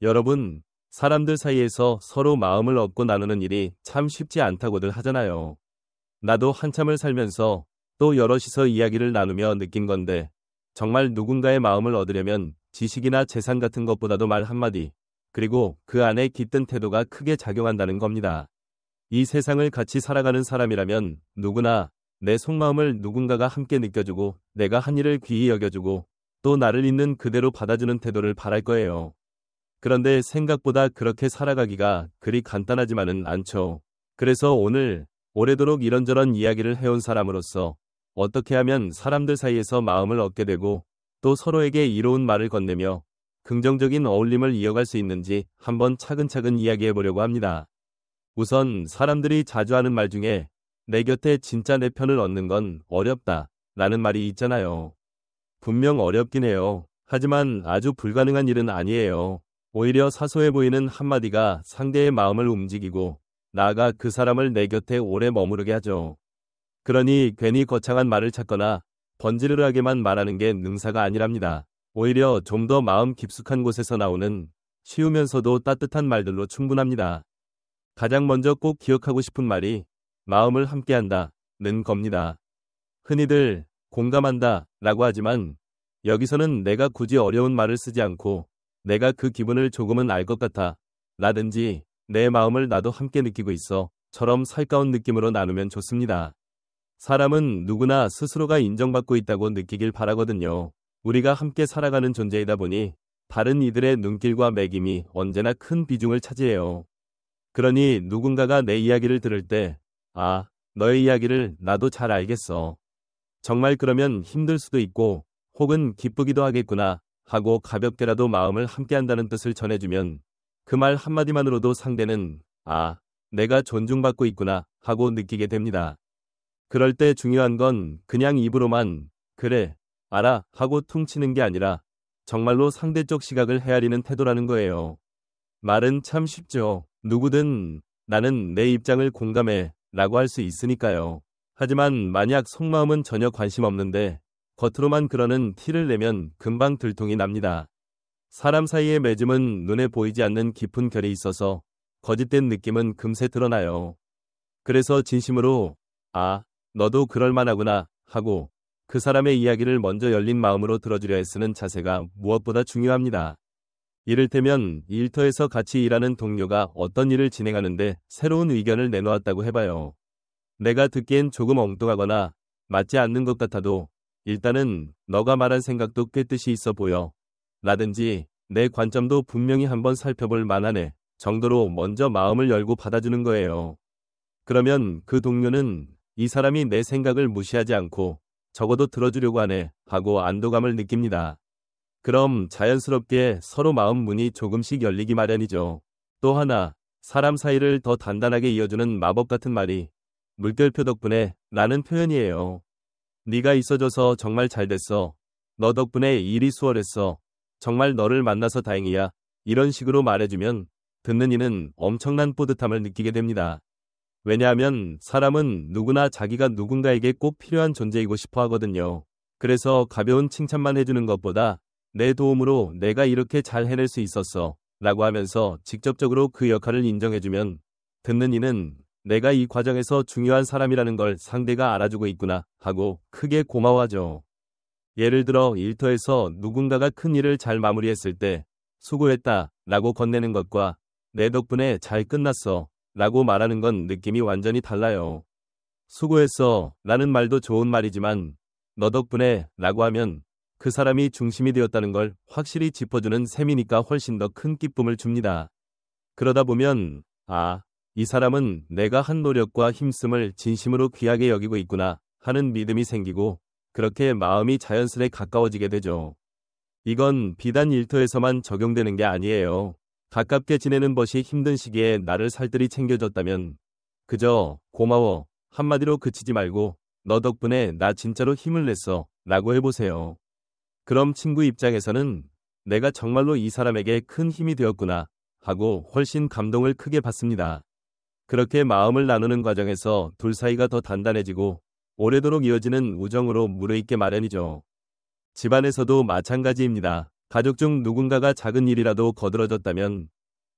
여러분, 사람들 사이에서 서로 마음을 얻고 나누는 일이 참 쉽지 않다고들 하잖아요. 나도 한참을 살면서 또 여럿이서 이야기를 나누며 느낀 건데, 정말 누군가의 마음을 얻으려면 지식이나 재산 같은 것보다도 말 한마디, 그리고 그 안에 깃든 태도가 크게 작용한다는 겁니다. 이 세상을 같이 살아가는 사람이라면 누구나 내 속마음을 누군가가 함께 느껴주고 내가 한 일을 귀히 여겨주고 또 나를 있는 그대로 받아주는 태도를 바랄 거예요. 그런데 생각보다 그렇게 살아가기가 그리 간단하지만은 않죠. 그래서 오늘 오래도록 이런저런 이야기를 해온 사람으로서 어떻게 하면 사람들 사이에서 마음을 얻게 되고 또 서로에게 이로운 말을 건네며 긍정적인 어울림을 이어갈 수 있는지 한번 차근차근 이야기해 보려고 합니다. 우선 사람들이 자주 하는 말 중에 내 곁에 진짜 내 편을 얻는 건 어렵다 라는 말이 있잖아요. 분명 어렵긴 해요. 하지만 아주 불가능한 일은 아니에요. 오히려 사소해 보이는 한마디가 상대의 마음을 움직이고 나아가 그 사람을 내 곁에 오래 머무르게 하죠. 그러니 괜히 거창한 말을 찾거나 번지르르하게만 말하는 게 능사가 아니랍니다. 오히려 좀 더 마음 깊숙한 곳에서 나오는 쉬우면서도 따뜻한 말들로 충분합니다. 가장 먼저 꼭 기억하고 싶은 말이 마음을 함께한다는 겁니다. 흔히들 공감한다 라고 하지만 여기서는 내가 굳이 어려운 말을 쓰지 않고 내가 그 기분을 조금은 알 것 같아 라든지 내 마음을 나도 함께 느끼고 있어 처럼 살가운 느낌으로 나누면 좋습니다. 사람은 누구나 스스로가 인정받고 있다고 느끼길 바라거든요. 우리가 함께 살아가는 존재이다 보니 다른 이들의 눈길과 매김이 언제나 큰 비중을 차지해요. 그러니 누군가가 내 이야기를 들을 때 아, 너의 이야기를 나도 잘 알겠어. 정말 그러면 힘들 수도 있고 혹은 기쁘기도 하겠구나 하고 가볍게라도 마음을 함께한다는 뜻을 전해주면 그 말 한마디만으로도 상대는 아, 내가 존중받고 있구나 하고 느끼게 됩니다. 그럴 때 중요한 건 그냥 입으로만 그래, 알아 하고 퉁치는 게 아니라 정말로 상대적 시각을 헤아리는 태도라는 거예요. 말은 참 쉽죠. 누구든 나는 내 입장을 공감해 라고 할 수 있으니까요. 하지만 만약 속마음은 전혀 관심 없는데 겉으로만 그러는 티를 내면 금방 들통이 납니다. 사람 사이의 맺음은 눈에 보이지 않는 깊은 결이 있어서 거짓된 느낌은 금세 드러나요. 그래서 진심으로 아, 너도 그럴만하구나 하고 그 사람의 이야기를 먼저 열린 마음으로 들어주려 애쓰는 자세가 무엇보다 중요합니다. 이를테면 일터에서 같이 일하는 동료가 어떤 일을 진행하는데 새로운 의견을 내놓았다고 해봐요. 내가 듣기엔 조금 엉뚱하거나 맞지 않는 것 같아도 일단은 너가 말한 생각도 꽤 뜻이 있어 보여 라든지 내 관점도 분명히 한번 살펴볼 만하네 정도로 먼저 마음을 열고 받아주는 거예요. 그러면 그 동료는 이 사람이 내 생각을 무시하지 않고 적어도 들어주려고 하네 하고 안도감을 느낍니다. 그럼 자연스럽게 서로 마음 문이 조금씩 열리기 마련이죠. 또 하나, 사람 사이를 더 단단하게 이어주는 마법 같은 말이 물결표 덕분에 라는 표현이에요. 네가 있어줘서 정말 잘 됐어. 너 덕분에 일이 수월했어. 정말 너를 만나서 다행이야. 이런 식으로 말해주면 듣는 이는 엄청난 뿌듯함을 느끼게 됩니다. 왜냐하면 사람은 누구나 자기가 누군가에게 꼭 필요한 존재이고 싶어 하거든요. 그래서 가벼운 칭찬만 해주는 것보다 내 도움으로 내가 이렇게 잘 해낼 수 있었어 라고 하면서 직접적으로 그 역할을 인정해주면 듣는 이는 내가 이 과정에서 중요한 사람이라는 걸 상대가 알아주고 있구나 하고 크게 고마워하죠. 예를 들어 일터에서 누군가가 큰 일을 잘 마무리했을 때 수고했다 라고 건네는 것과 내 덕분에 잘 끝났어 라고 말하는 건 느낌이 완전히 달라요. 수고했어 라는 말도 좋은 말이지만 너 덕분에 라고 하면 그 사람이 중심이 되었다는 걸 확실히 짚어주는 셈이니까 훨씬 더 큰 기쁨을 줍니다. 그러다 보면 아, 이 사람은 내가 한 노력과 힘씀을 진심으로 귀하게 여기고 있구나 하는 믿음이 생기고 그렇게 마음이 자연스레 가까워지게 되죠. 이건 비단 일터에서만 적용되는 게 아니에요. 가깝게 지내는 것이 힘든 시기에 나를 살뜰히 챙겨줬다면 그저 고마워 한마디로 그치지 말고 너 덕분에 나 진짜로 힘을 냈어 라고 해보세요. 그럼 친구 입장에서는 내가 정말로 이 사람에게 큰 힘이 되었구나 하고 훨씬 감동을 크게 받습니다. 그렇게 마음을 나누는 과정에서 둘 사이가 더 단단해지고 오래도록 이어지는 우정으로 무르익게 마련이죠. 집안에서도 마찬가지입니다. 가족 중 누군가가 작은 일이라도 거들어졌다면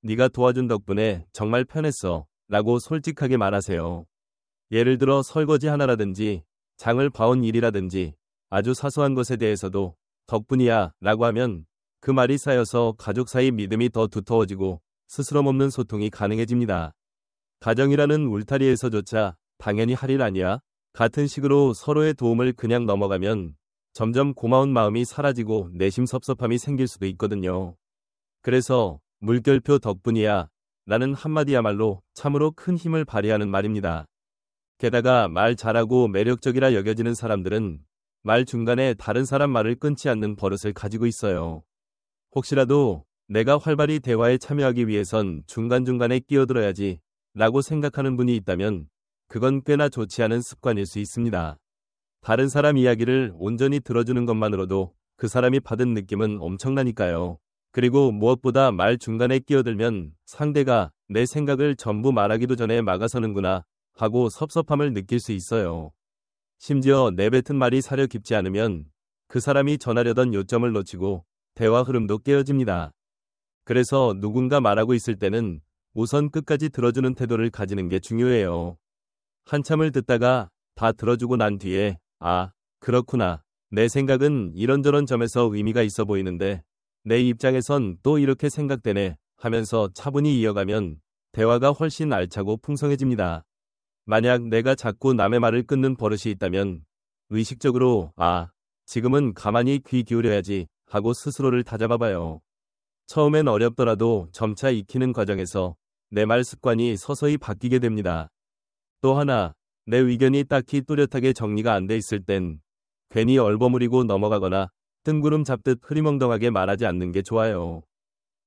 네가 도와준 덕분에 정말 편했어 라고 솔직하게 말하세요. 예를 들어 설거지 하나라든지 장을 봐온 일이라든지 아주 사소한 것에 대해서도 덕분이야 라고 하면 그 말이 쌓여서 가족 사이 믿음이 더 두터워지고 스스럼 없는 소통이 가능해집니다. 가정이라는 울타리에서조차 당연히 할 일 아니야? 같은 식으로 서로의 도움을 그냥 넘어가면 점점 고마운 마음이 사라지고 내심 섭섭함이 생길 수도 있거든요. 그래서 물결표 덕분이야 라는 한마디야말로 참으로 큰 힘을 발휘하는 말입니다. 게다가 말 잘하고 매력적이라 여겨지는 사람들은 말 중간에 다른 사람 말을 끊지 않는 버릇을 가지고 있어요. 혹시라도 내가 활발히 대화에 참여하기 위해선 중간중간에 끼어들어야지 라고 생각하는 분이 있다면 그건 꽤나 좋지 않은 습관일 수 있습니다. 다른 사람 이야기를 온전히 들어주는 것만으로도 그 사람이 받은 느낌은 엄청나니까요. 그리고 무엇보다 말 중간에 끼어들면 상대가 내 생각을 전부 말하기도 전에 막아서는구나 하고 섭섭함을 느낄 수 있어요. 심지어 내뱉은 말이 사려 깊지 않으면 그 사람이 전하려던 요점을 놓치고 대화 흐름도 깨어집니다. 그래서 누군가 말하고 있을 때는 우선 끝까지 들어주는 태도를 가지는 게 중요해요. 한참을 듣다가 다 들어주고 난 뒤에 아, 그렇구나. 내 생각은 이런저런 점에서 의미가 있어 보이는데 내 입장에선 또 이렇게 생각되네 하면서 차분히 이어가면 대화가 훨씬 알차고 풍성해집니다. 만약 내가 자꾸 남의 말을 끊는 버릇이 있다면 의식적으로 아, 지금은 가만히 귀 기울여야지 하고 스스로를 다잡아봐요. 처음엔 어렵더라도 점차 익히는 과정에서 내 말 습관이 서서히 바뀌게 됩니다. 또 하나, 내 의견이 딱히 뚜렷하게 정리가 안 돼 있을 땐 괜히 얼버무리고 넘어가거나 뜬구름 잡듯 흐리멍덩하게 말하지 않는 게 좋아요.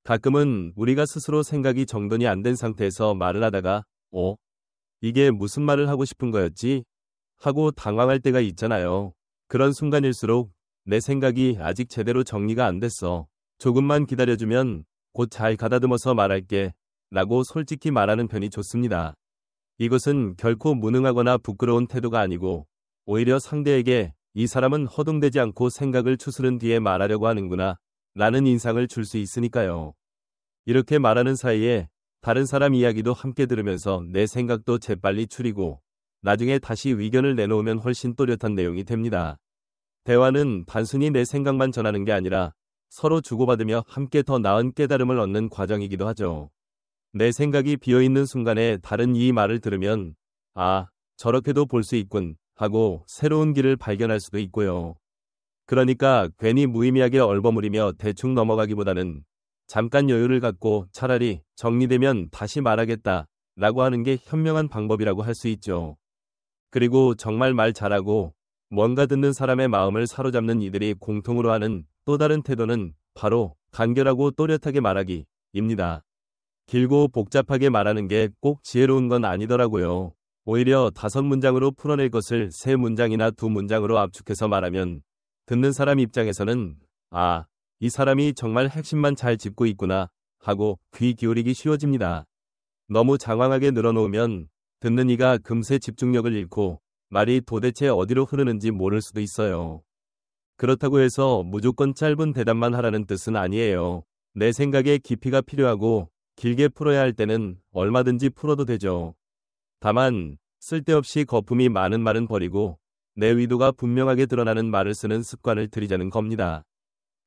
가끔은 우리가 스스로 생각이 정돈이 안 된 상태에서 말을 하다가 이게 무슨 말을 하고 싶은 거였지? 하고 당황할 때가 있잖아요. 그런 순간일수록 내 생각이 아직 제대로 정리가 안 됐어. 조금만 기다려주면 곧 잘 가다듬어서 말할게 라고 솔직히 말하는 편이 좋습니다. 이것은 결코 무능하거나 부끄러운 태도가 아니고 오히려 상대에게 이 사람은 허둥대지 않고 생각을 추스른 뒤에 말하려고 하는구나 라는 인상을 줄 수 있으니까요. 이렇게 말하는 사이에 다른 사람 이야기도 함께 들으면서 내 생각도 재빨리 추리고 나중에 다시 의견을 내놓으면 훨씬 또렷한 내용이 됩니다. 대화는 단순히 내 생각만 전하는 게 아니라 서로 주고받으며 함께 더 나은 깨달음을 얻는 과정이기도 하죠. 내 생각이 비어있는 순간에 다른 이 말을 들으면 아, 저렇게도 볼 수 있군 하고 새로운 길을 발견할 수도 있고요. 그러니까 괜히 무의미하게 얼버무리며 대충 넘어가기보다는 잠깐 여유를 갖고 차라리 정리되면 다시 말하겠다 라고 하는 게 현명한 방법이라고 할 수 있죠. 그리고 정말 말 잘하고 뭔가 듣는 사람의 마음을 사로잡는 이들이 공통으로 하는 또 다른 태도는 바로 간결하고 또렷하게 말하기입니다. 길고 복잡하게 말하는 게 꼭 지혜로운 건 아니더라고요. 오히려 5문장으로 풀어낼 것을 3문장이나 2문장으로 압축해서 말하면 듣는 사람 입장에서는 아, 이 사람이 정말 핵심만 잘 짚고 있구나 하고 귀 기울이기 쉬워집니다. 너무 장황하게 늘어놓으면 듣는 이가 금세 집중력을 잃고 말이 도대체 어디로 흐르는지 모를 수도 있어요. 그렇다고 해서 무조건 짧은 대답만 하라는 뜻은 아니에요. 내 생각에 깊이가 필요하고 길게 풀어야 할 때는 얼마든지 풀어도 되죠. 다만 쓸데없이 거품이 많은 말은 버리고 내 의도가 분명하게 드러나는 말을 쓰는 습관을 들이자는 겁니다.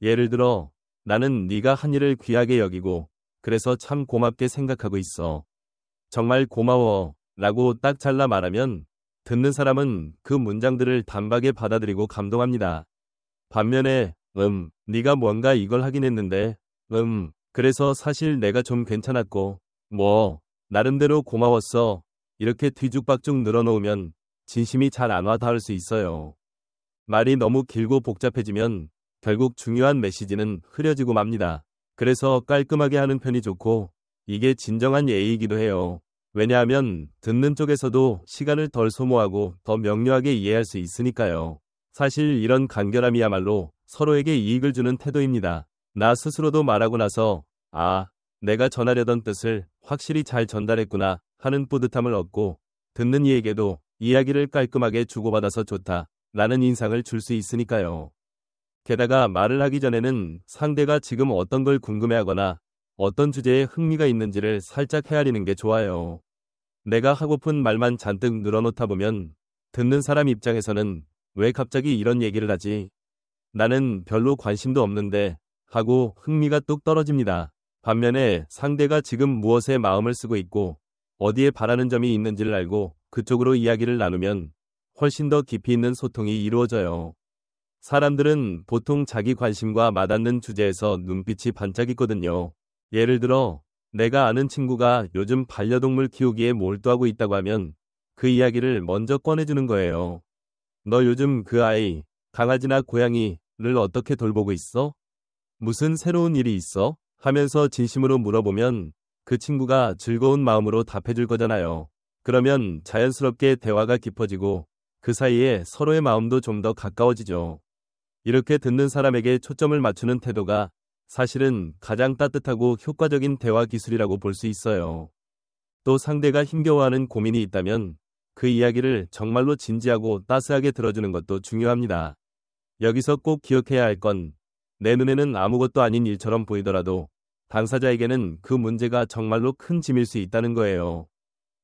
예를 들어 나는 네가 한 일을 귀하게 여기고 그래서 참 고맙게 생각하고 있어. 정말 고마워 라고 딱 잘라 말하면 듣는 사람은 그 문장들을 단박에 받아들이고 감동합니다. 반면에 네가 뭔가 이걸 하긴 했는데 그래서 사실 내가 좀 괜찮았고 나름대로 고마웠어 이렇게 뒤죽박죽 늘어놓으면 진심이 잘 안 와 닿을 수 있어요. 말이 너무 길고 복잡해지면 결국 중요한 메시지는 흐려지고 맙니다. 그래서 깔끔하게 하는 편이 좋고 이게 진정한 예의이기도 해요. 왜냐하면 듣는 쪽에서도 시간을 덜 소모하고 더 명료하게 이해할 수 있으니까요. 사실 이런 간결함이야말로 서로에게 이익을 주는 태도입니다. 나 스스로도 말하고 나서 아, 내가 전하려던 뜻을 확실히 잘 전달했구나 하는 뿌듯함을 얻고 듣는 이에게도 이야기를 깔끔하게 주고받아서 좋다 라는 인상을 줄 수 있으니까요. 게다가 말을 하기 전에는 상대가 지금 어떤 걸 궁금해하거나 어떤 주제에 흥미가 있는지를 살짝 헤아리는 게 좋아요. 내가 하고픈 말만 잔뜩 늘어놓다 보면 듣는 사람 입장에서는 왜 갑자기 이런 얘기를 하지? 나는 별로 관심도 없는데 하고 흥미가 뚝 떨어집니다. 반면에 상대가 지금 무엇에 마음을 쓰고 있고 어디에 바라는 점이 있는지를 알고 그쪽으로 이야기를 나누면 훨씬 더 깊이 있는 소통이 이루어져요. 사람들은 보통 자기 관심과 맞닿는 주제에서 눈빛이 반짝이거든요. 예를 들어, 내가 아는 친구가 요즘 반려동물 키우기에 몰두하고 있다고 하면 그 이야기를 먼저 꺼내주는 거예요. 너 요즘 그 아이, 강아지나 고양이를 어떻게 돌보고 있어? 무슨 새로운 일이 있어? 하면서 진심으로 물어보면 그 친구가 즐거운 마음으로 답해줄 거잖아요. 그러면 자연스럽게 대화가 깊어지고 그 사이에 서로의 마음도 좀 더 가까워지죠. 이렇게 듣는 사람에게 초점을 맞추는 태도가 사실은 가장 따뜻하고 효과적인 대화 기술이라고 볼 수 있어요. 또 상대가 힘겨워하는 고민이 있다면 그 이야기를 정말로 진지하고 따스하게 들어주는 것도 중요합니다. 여기서 꼭 기억해야 할 건 내 눈에는 아무것도 아닌 일처럼 보이더라도 당사자에게는 그 문제가 정말로 큰 짐일 수 있다는 거예요.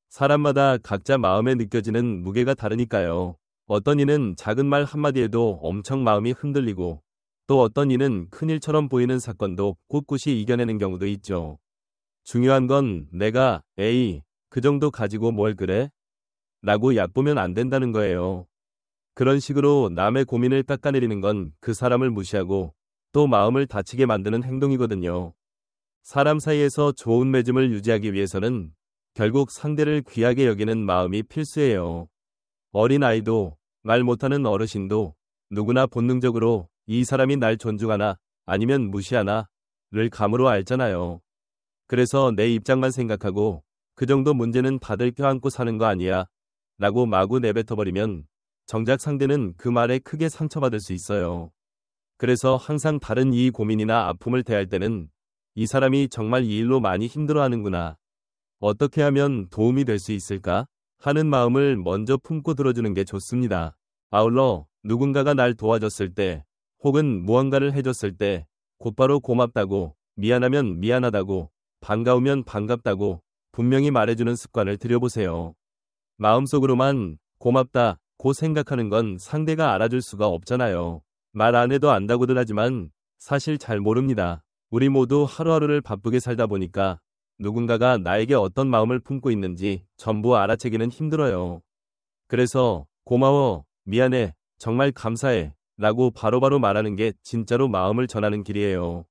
사람마다 각자 마음에 느껴지는 무게가 다르니까요. 어떤 이는 작은 말 한마디에도 엄청 마음이 흔들리고 또 어떤 이는 큰일처럼 보이는 사건도 꿋꿋이 이겨내는 경우도 있죠. 중요한 건 내가 에이, 그 정도 가지고 뭘 그래? 라고 얕보면 안 된다는 거예요. 그런 식으로 남의 고민을 깎아내리는 건 그 사람을 무시하고 또 마음을 다치게 만드는 행동이거든요. 사람 사이에서 좋은 맺음을 유지하기 위해서는 결국 상대를 귀하게 여기는 마음이 필수예요. 어린 아이도 말 못하는 어르신도 누구나 본능적으로 이 사람이 날 존중하나 아니면 무시하나를 감으로 알잖아요. 그래서 내 입장만 생각하고 그 정도 문제는 다들 껴안고 사는 거 아니야 라고 마구 내뱉어버리면 정작 상대는 그 말에 크게 상처받을 수 있어요. 그래서 항상 다른 이 고민이나 아픔을 대할 때는 이 사람이 정말 이 일로 많이 힘들어하는구나. 어떻게 하면 도움이 될 수 있을까? 하는 마음을 먼저 품고 들어주는 게 좋습니다. 아울러 누군가가 날 도와줬을 때 혹은 무언가를 해줬을 때 곧바로 고맙다고, 미안하면 미안하다고, 반가우면 반갑다고 분명히 말해주는 습관을 들여보세요. 마음속으로만 고맙다 고 생각하는 건 상대가 알아줄 수가 없잖아요. 말 안 해도 안다고들 하지만 사실 잘 모릅니다. 우리 모두 하루하루를 바쁘게 살다 보니까 누군가가 나에게 어떤 마음을 품고 있는지 전부 알아채기는 힘들어요. 그래서 고마워, 미안해, 정말 감사해 라고 바로바로 말하는 게 진짜로 마음을 전하는 길이에요.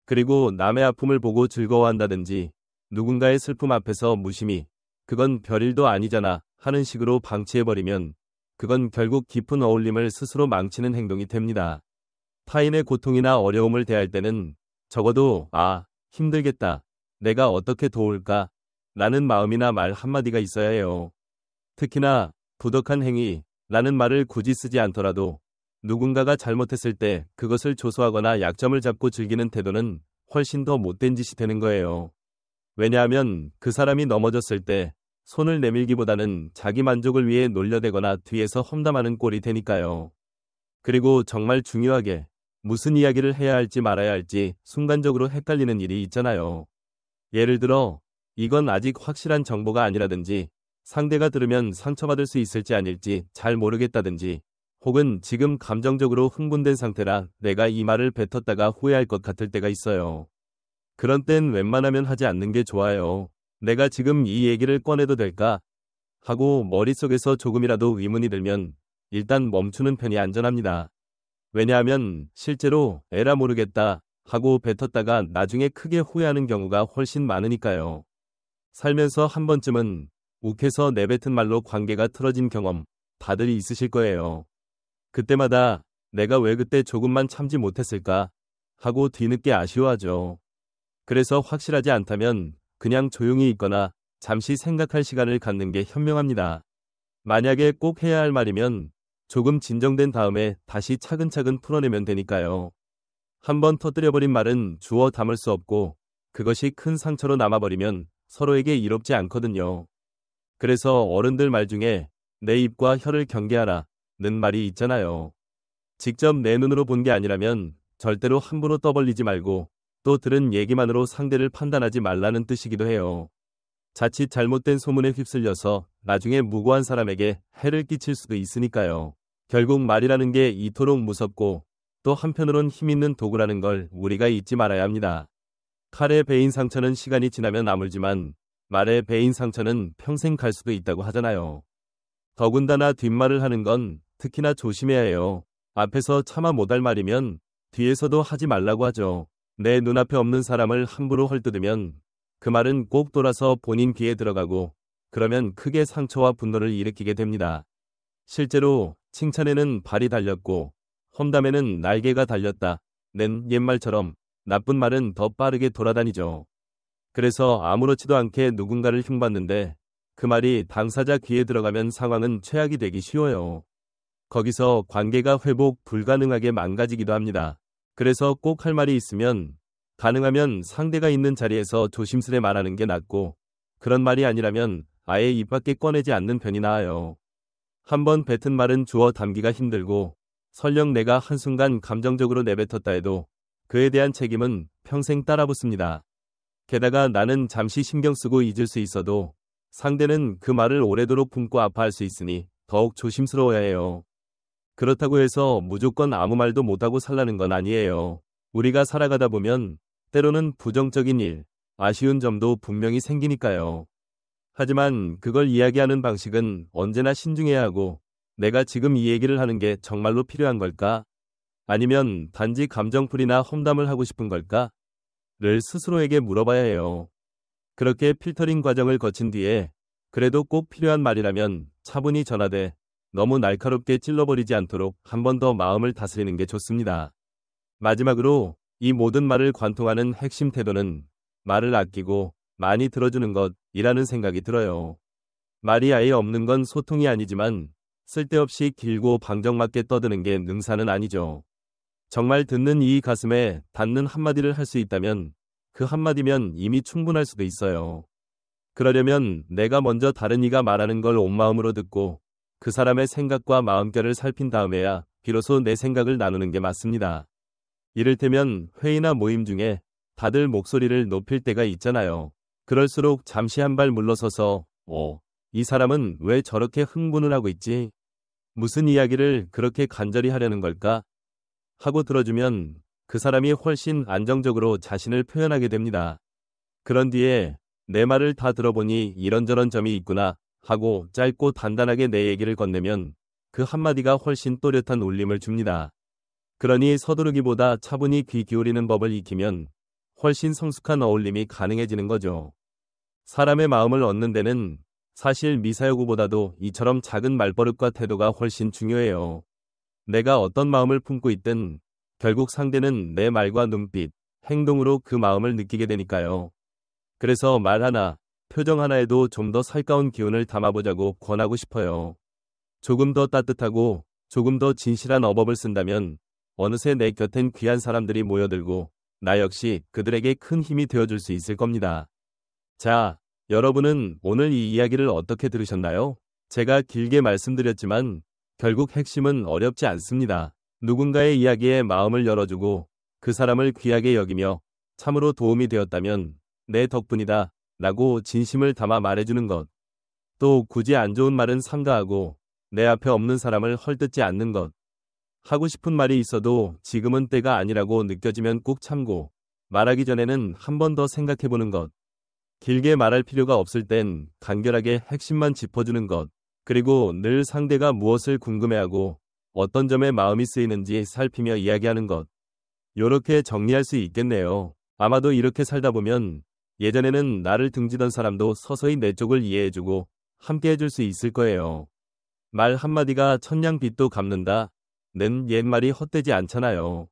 그리고 남의 아픔을 보고 즐거워한다든지 누군가의 슬픔 앞에서 무심히 그건 별일도 아니잖아 하는 식으로 방치해버리면 그건 결국 깊은 어울림을 스스로 망치는 행동이 됩니다. 타인의 고통이나 어려움을 대할 때는 적어도 힘들겠다. 내가 어떻게 도울까? 라는 마음이나 말 한마디가 있어야 해요. 특히나 부덕한 행위 라는 말을 굳이 쓰지 않더라도 누군가가 잘못했을 때 그것을 조소하거나 약점을 잡고 즐기는 태도는 훨씬 더 못된 짓이 되는 거예요. 왜냐하면 그 사람이 넘어졌을 때 손을 내밀기보다는 자기 만족을 위해 놀려대거나 뒤에서 험담하는 꼴이 되니까요. 그리고 정말 중요하게 무슨 이야기를 해야 할지 말아야 할지 순간적으로 헷갈리는 일이 있잖아요. 예를 들어 이건 아직 확실한 정보가 아니라든지 상대가 들으면 상처받을 수 있을지 아닐지 잘 모르겠다든지 혹은 지금 감정적으로 흥분된 상태라 내가 이 말을 뱉었다가 후회할 것 같을 때가 있어요. 그런 땐 웬만하면 하지 않는 게 좋아요. 내가 지금 이 얘기를 꺼내도 될까? 하고 머릿속에서 조금이라도 의문이 들면 일단 멈추는 편이 안전합니다. 왜냐하면 실제로 에라 모르겠다 하고 뱉었다가 나중에 크게 후회하는 경우가 훨씬 많으니까요. 살면서 한 번쯤은 욱해서 내뱉은 말로 관계가 틀어진 경험 다들 있으실 거예요. 그때마다 내가 왜 그때 조금만 참지 못했을까 하고 뒤늦게 아쉬워하죠. 그래서 확실하지 않다면 그냥 조용히 있거나 잠시 생각할 시간을 갖는 게 현명합니다. 만약에 꼭 해야 할 말이면 조금 진정된 다음에 다시 차근차근 풀어내면 되니까요. 한번 터뜨려버린 말은 주워 담을 수 없고 그것이 큰 상처로 남아버리면 서로에게 이롭지 않거든요. 그래서 어른들 말 중에 내 입과 혀를 경계하라 는 말이 있잖아요. 직접 내 눈으로 본 게 아니라면 절대로 함부로 떠벌리지 말고 또 들은 얘기만으로 상대를 판단하지 말라는 뜻이기도 해요. 자칫 잘못된 소문에 휩쓸려서 나중에 무고한 사람에게 해를 끼칠 수도 있으니까요. 결국 말이라는 게 이토록 무섭고 또 한편으론 힘있는 도구라는 걸 우리가 잊지 말아야 합니다. 칼에 베인 상처는 시간이 지나면 아물지만 말에 베인 상처는 평생 갈 수도 있다고 하잖아요. 더군다나 뒷말을 하는 건 특히나 조심해야 해요. 앞에서 차마 못할 말이면 뒤에서도 하지 말라고 하죠. 내 눈앞에 없는 사람을 함부로 헐뜯으면 그 말은 꼭 돌아서 본인 귀에 들어가고 그러면 크게 상처와 분노를 일으키게 됩니다. 실제로 칭찬에는 발이 달렸고 험담에는 날개가 달렸다 는 옛말처럼 나쁜 말은 더 빠르게 돌아다니죠. 그래서 아무렇지도 않게 누군가를 흉봤는데 그 말이 당사자 귀에 들어가면 상황은 최악이 되기 쉬워요. 거기서 관계가 회복 불가능하게 망가지기도 합니다. 그래서 꼭 할 말이 있으면 가능하면 상대가 있는 자리에서 조심스레 말하는 게 낫고 그런 말이 아니라면 아예 입 밖에 꺼내지 않는 편이 나아요. 한번 뱉은 말은 주워 담기가 힘들고 설령 내가 한순간 감정적으로 내뱉었다 해도 그에 대한 책임은 평생 따라붙습니다. 게다가 나는 잠시 신경 쓰고 잊을 수 있어도 상대는 그 말을 오래도록 품고 아파할 수 있으니 더욱 조심스러워야 해요. 그렇다고 해서 무조건 아무 말도 못하고 살라는 건 아니에요. 우리가 살아가다 보면 때로는 부정적인 일, 아쉬운 점도 분명히 생기니까요. 하지만 그걸 이야기하는 방식은 언제나 신중해야 하고 내가 지금 이 얘기를 하는 게 정말로 필요한 걸까? 아니면 단지 감정풀이나 험담을 하고 싶은 걸까? 를 스스로에게 물어봐야 해요. 그렇게 필터링 과정을 거친 뒤에 그래도 꼭 필요한 말이라면 차분히 전하되 너무 날카롭게 찔러버리지 않도록 한 번 더 마음을 다스리는 게 좋습니다. 마지막으로 이 모든 말을 관통하는 핵심 태도는 말을 아끼고 많이 들어주는 것이라는 생각이 들어요. 말이 아예 없는 건 소통이 아니지만 쓸데없이 길고 방정맞게 떠드는 게 능사는 아니죠. 정말 듣는 이 가슴에 닿는 한마디를 할 수 있다면 그 한마디면 이미 충분할 수도 있어요. 그러려면 내가 먼저 다른 이가 말하는 걸 온 마음으로 듣고 그 사람의 생각과 마음결을 살핀 다음에야 비로소 내 생각을 나누는 게 맞습니다. 이를테면 회의나 모임 중에 다들 목소리를 높일 때가 있잖아요. 그럴수록 잠시 한 발 물러서서 이 사람은 왜 저렇게 흥분을 하고 있지? 무슨 이야기를 그렇게 간절히 하려는 걸까? 하고 들어주면 그 사람이 훨씬 안정적으로 자신을 표현하게 됩니다. 그런 뒤에 내 말을 다 들어보니 이런저런 점이 있구나 하고 짧고 단단하게 내 얘기를 건네면 그 한마디가 훨씬 또렷한 울림을 줍니다. 그러니 서두르기보다 차분히 귀 기울이는 법을 익히면 훨씬 성숙한 어울림이 가능해지는 거죠. 사람의 마음을 얻는 데는 사실 미사여구보다도 이처럼 작은 말버릇과 태도가 훨씬 중요해요. 내가 어떤 마음을 품고 있든 결국 상대는 내 말과 눈빛, 행동으로 그 마음을 느끼게 되니까요. 그래서 말 하나, 표정 하나에도 좀 더 살가운 기운을 담아보자고 권하고 싶어요. 조금 더 따뜻하고 조금 더 진실한 어법을 쓴다면 어느새 내 곁엔 귀한 사람들이 모여들고 나 역시 그들에게 큰 힘이 되어줄 수 있을 겁니다. 자, 여러분은 오늘 이 이야기를 어떻게 들으셨나요? 제가 길게 말씀드렸지만 결국 핵심은 어렵지 않습니다. 누군가의 이야기에 마음을 열어주고 그 사람을 귀하게 여기며 참으로 도움이 되었다면 내 덕분이다 라고 진심을 담아 말해주는 것. 또 굳이 안 좋은 말은 삼가하고 내 앞에 없는 사람을 헐뜯지 않는 것. 하고 싶은 말이 있어도 지금은 때가 아니라고 느껴지면 꾹 참고 말하기 전에는 한 번 더 생각해보는 것. 길게 말할 필요가 없을 땐 간결하게 핵심만 짚어주는 것. 그리고 늘 상대가 무엇을 궁금해하고 어떤 점에 마음이 쓰이는지 살피며 이야기하는 것. 요렇게 정리할 수 있겠네요. 아마도 이렇게 살다 보면 예전에는 나를 등지던 사람도 서서히 내 쪽을 이해해주고 함께 해줄 수 있을 거예요. 말 한마디가 천냥빚도 갚는다 는 옛말이 헛되지 않잖아요.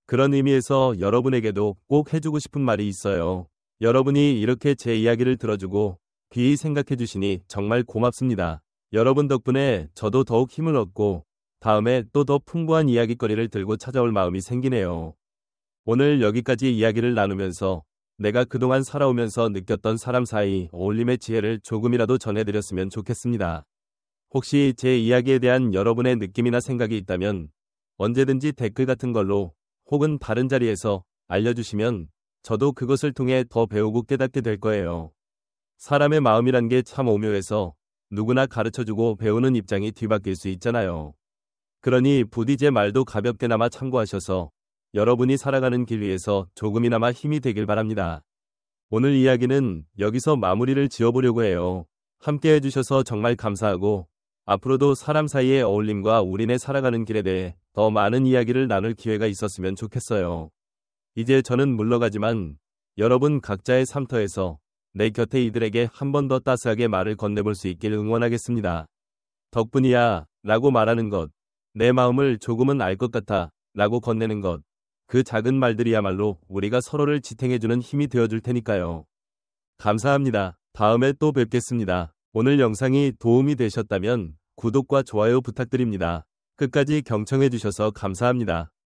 그런 의미에서 여러분에게도 꼭 해주고 싶은 말이 있어요. 여러분이 이렇게 제 이야기를 들어주고 귀히 생각해 주시니 정말 고맙습니다. 여러분 덕분에 저도 더욱 힘을 얻고 다음에 또 더 풍부한 이야깃거리를 들고 찾아올 마음이 생기네요. 오늘 여기까지 이야기를 나누면서 내가 그동안 살아오면서 느꼈던 사람 사이 어울림의 지혜를 조금이라도 전해드렸으면 좋겠습니다. 혹시 제 이야기에 대한 여러분의 느낌이나 생각이 있다면 언제든지 댓글 같은 걸로 혹은 다른 자리에서 알려주시면 저도 그것을 통해 더 배우고 깨닫게 될 거예요. 사람의 마음이란 게 참 오묘해서 누구나 가르쳐주고 배우는 입장이 뒤바뀔 수 있잖아요. 그러니 부디 제 말도 가볍게나마 참고하셔서 여러분이 살아가는 길 위에서 조금이나마 힘이 되길 바랍니다. 오늘 이야기는 여기서 마무리를 지어보려고 해요. 함께 해주셔서 정말 감사하고 앞으로도 사람 사이의 어울림과 우리네 살아가는 길에 대해 더 많은 이야기를 나눌 기회가 있었으면 좋겠어요. 이제 저는 물러가지만 여러분 각자의 삶터에서 내 곁에 이들에게 한 번 더 따스하게 말을 건네볼 수 있길 응원하겠습니다. 덕분이야 라고 말하는 것, 내 마음을 조금은 알 것 같아 라고 건네는 것, 그 작은 말들이야말로 우리가 서로를 지탱해주는 힘이 되어줄 테니까요. 감사합니다. 다음에 또 뵙겠습니다. 오늘 영상이 도움이 되셨다면 구독과 좋아요 부탁드립니다. 끝까지 경청해주셔서 감사합니다.